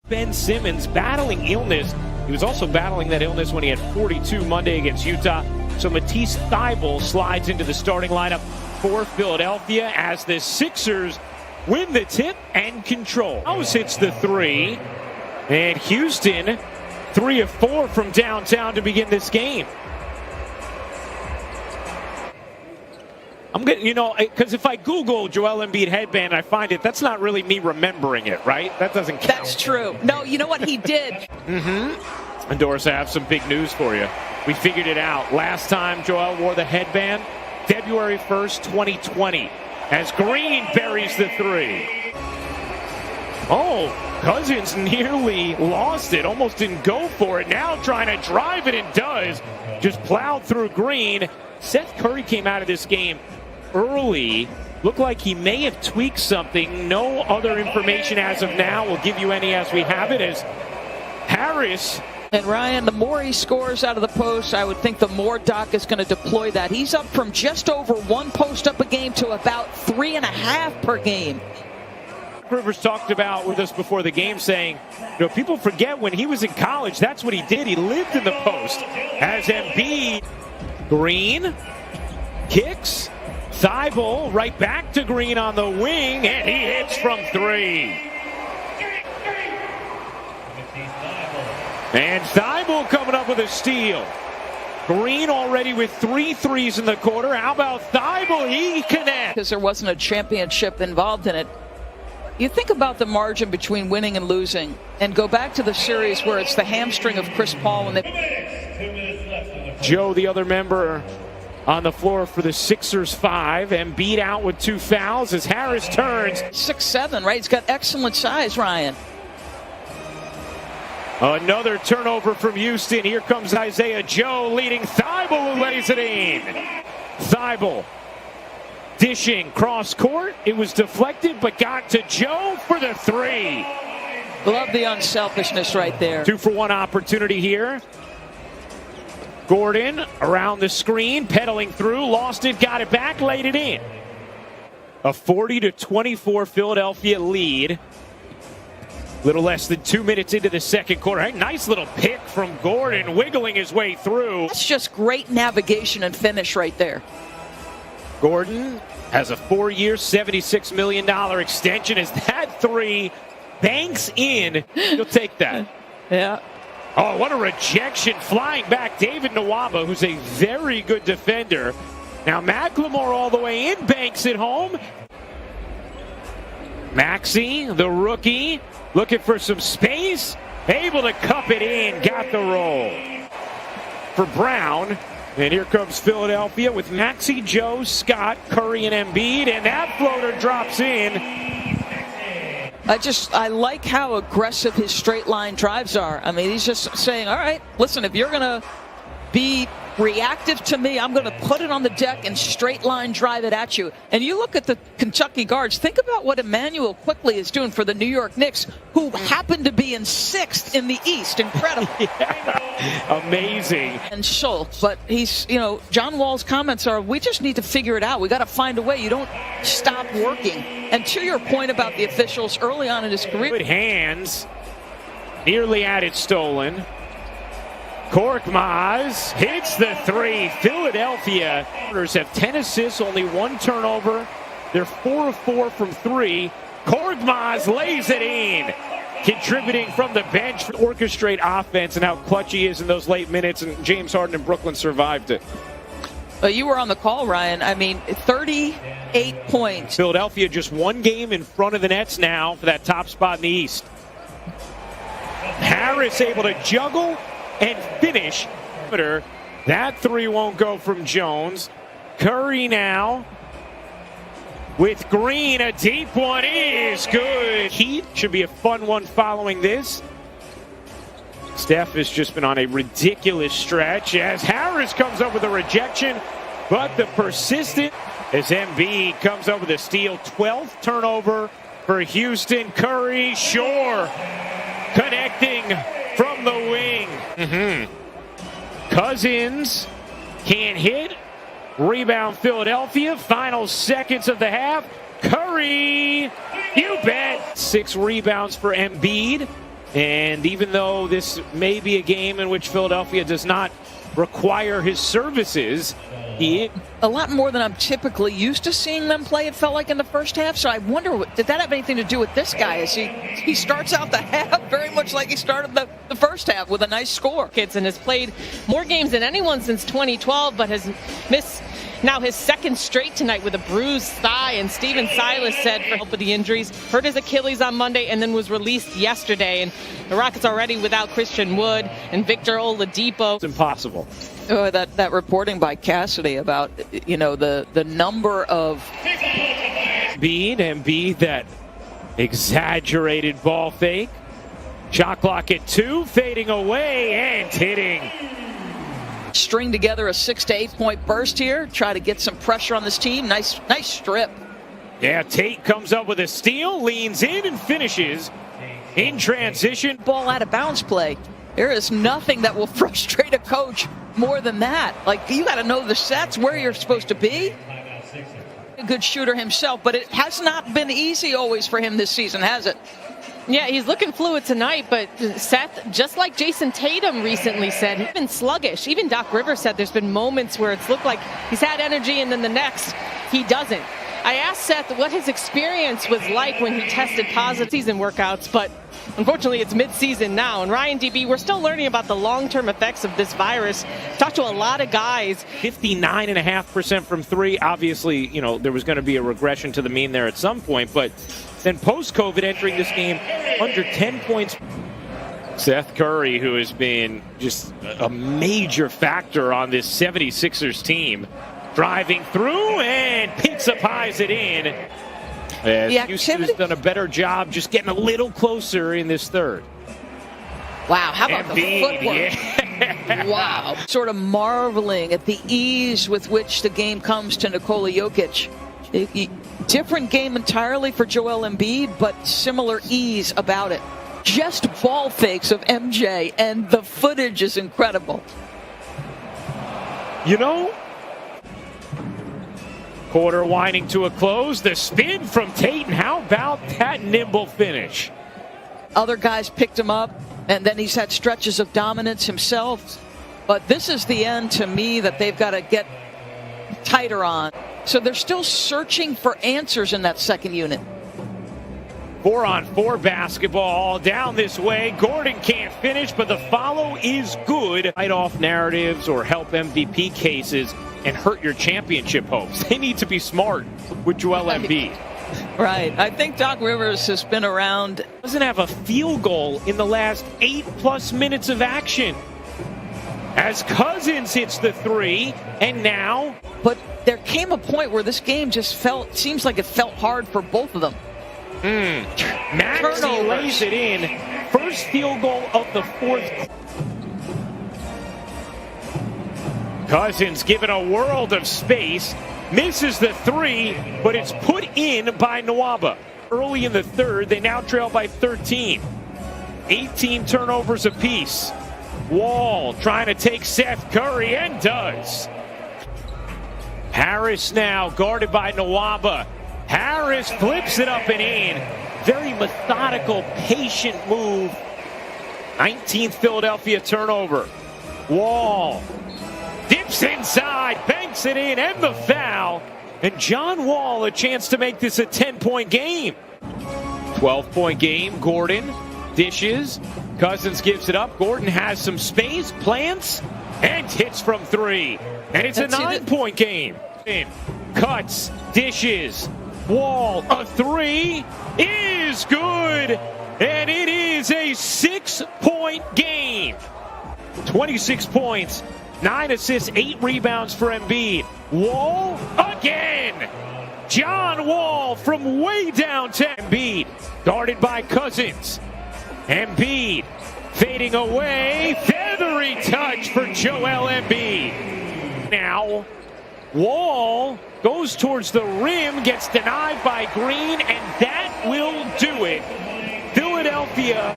Ben Simmons battling illness. He was also battling that illness when he had 42 Monday against Utah. So Matisse Thybulle slides into the starting lineup for Philadelphia as the Sixers win the tip and control. House hits the three, and Houston 3 of 4 from downtown to begin this game. I'm getting, because if I Google Joel Embiid headband, I find it, that's not really me remembering it, right? That doesn't count. That's true. No, you know what he did? And Doris, I have some big news for you. We figured it out. Last time Joel wore the headband, February 1st, 2020, as Green buries the three. Oh, Cousins nearly lost it, almost didn't go for it. Now trying to drive it and does. Just plowed through Green. Seth Curry came out of this game early. Looked like he may have tweaked something. No other information as of now. We'll give you any as we have it. As Harris. And Ryan, the more he scores out of the post, I would think the more Doc is going to deploy that. He's up from just over 1 post up a game to about 3.5 per game. Rivers talked about with us before the game saying, people forget when he was in college, that's what he did. He lived in the post. As Embiid, Green kicks, Thybulle right back to Green on the wing, and he hits from 3. And Thybulle coming up with a steal. Green already with 3 threes in the quarter. How about Thybulle? He connects. Because there wasn't a championship involved in it. You think about the margin between winning and losing, and go back to the series where it's the hamstring of Chris Paul. And Joe, the other member on the floor for the Sixers 5, and beat out with 2 fouls as Harris turns. 6'7", right? He's got excellent size, Ryan. Another turnover from Houston. Here comes Isaiah Joe leading Thybulle, who lays it in. Thybulle dishing cross court. It was deflected, but got to Joe for the 3. Love the unselfishness right there. 2-for-1 opportunity here. Gordon around the screen, pedaling through, lost it, got it back, laid it in. A 40-24 Philadelphia lead. Little less than 2 minutes into the second quarter. Hey, nice little pick from Gordon, wiggling his way through. That's just great navigation and finish right there. Gordon has a 4-year, $76 million extension. As that 3 banks in, you'll take that. Yeah. Oh, what a rejection. Flying back, David Nwaba, who's a very good defender. Now McLemore all the way in, banks it home. Maxey, the rookie, looking for some space. Able to cup it in, got the roll. For Brown, and here comes Philadelphia with Maxey, Joe, Scott, Curry, and Embiid, and that floater drops in. I like how aggressive his straight line drives are. I mean, he's just saying, all right, listen, if you're going to be reactive to me, I'm going to put it on the deck and straight line drive it at you. And you look at the Kentucky guards, think about what Emmanuel Quickley is doing for the New York Knicks, who happen to be in 6th in the East. Incredible. Yeah, amazing. And Schultz, but he's, John Wall's comments are, we just need to figure it out. We got to find a way. You don't stop working. And to your point about the officials early on in his career. Good hands. Nearly had it stolen. Korkmaz hits the 3. Philadelphia have 10 assists, only 1 turnover. They're 4 of 4 from 3. Korkmaz lays it in. Contributing from the bench to orchestrate offense, and how clutch he is in those late minutes, and James Harden and Brooklyn survived it. You were on the call, Ryan. I mean, 38 points. Philadelphia just 1 game in front of the Nets now for that top spot in the East. Harris able to juggle and finish. That 3 won't go from Jones. Curry now with Green. A deep one is good. Heat should be a fun one following this. Steph has just been on a ridiculous stretch as Harris comes up with a rejection, but the persistent as Embiid comes up with a steal. 12th turnover for Houston. Curry, sure, connecting from the wing. Cousins can't hit. Rebound Philadelphia. Final seconds of the half. Curry, you bet. 6 rebounds for Embiid. And even though this may be a game in which Philadelphia does not require his services, he a lot more than I'm typically used to seeing them play, it felt like, in the first half. So I wonder, did that have anything to do with this guy? As he starts out the half very much like he started the first half, with a nice score. And has played more games than anyone since 2012, but has missed now his second straight tonight with a bruised thigh. And Steven Silas said, for help with the injuries, hurt his Achilles on Monday and then was released yesterday. And the Rockets already without Christian Wood and Victor Oladipo. It's impossible. Oh, that reporting by Cassidy about, you know, the number of Embiid, that exaggerated ball fake. Shot clock at 2, fading away and hitting. String together a 6 to 8 point burst here. Try to get some pressure on this team. Nice strip. Yeah, Tate comes up with a steal, leans in and finishes in transition. Ball out of bounds play. There is nothing that will frustrate a coach more than that. Like, you got to know the sets, where you're supposed to be. A good shooter himself, but it has not been easy always for him this season, has it? Yeah, he's looking fluid tonight, but Seth, just like Jason Tatum recently said, he's been sluggish. Even Doc Rivers said there's been moments where it's looked like he's had energy and then the next he doesn't. I asked Seth what his experience was like when he tested positive season workouts, but unfortunately it's mid-season now. And Ryan DB, we're still learning about the long-term effects of this virus. Talked to a lot of guys. 59.5% from 3. Obviously, you know, there was going to be a regression to the mean there at some point, but then post-COVID entering this game under 10 points. Seth Curry, who has been just a major factor on this 76ers team, driving through and pizza pies it in. Houston has done a better job just getting a little closer in this third. Wow, how about the footwork? Yeah. Wow. Sort of marveling at the ease with which the game comes to Nikola Jokic. Different game entirely for Joel Embiid, but similar ease about it. Just ball fakes of MJ, and the footage is incredible. You know, quarter winding to a close. The spin from Tate, and how about that nimble finish? Other guys picked him up, and then he's had stretches of dominance himself. But this is the end, to me, that they've got to get tighter on. So they're still searching for answers in that second unit. 4-on-4 basketball down this way. Gordon can't finish, but the follow is good. Fight off narratives or help MVP cases and hurt your championship hopes. They need to be smart with Joel Embiid. Right. I think Doc Rivers has been around. Doesn't have a field goal in the last 8+ minutes of action. As Cousins hits the 3, and now. But there came a point where this game just seems like it felt hard for both of them. Maxey lays it in. First field goal of the fourth. Cousins given a world of space. Misses the 3, but it's put in by Nwaba. Early in the third, they now trail by 13. 18 turnovers apiece. Wall trying to take Seth Curry, and does. Harris now guarded by Nwaba. Harris flips it up and in. Very methodical, patient move. 19th Philadelphia turnover. Wall dips inside, banks it in, and the foul. And John Wall a chance to make this a 10-point game. 12-point game. Gordon dishes. Cousins gives it up. Gordon has some space, plants, and hits from 3. And it's a 9-point game. Cuts, dishes. Wall, a 3 is good. And it is a 6-point game. 26 points, 9 assists, 8 rebounds for Embiid. Wall again. John Wall from way down to Embiid. Guarded by Cousins. Embiid fading away. Feathery touch for Joel Embiid. Now, Wall goes towards the rim, gets denied by Green, and that will do it. Philadelphia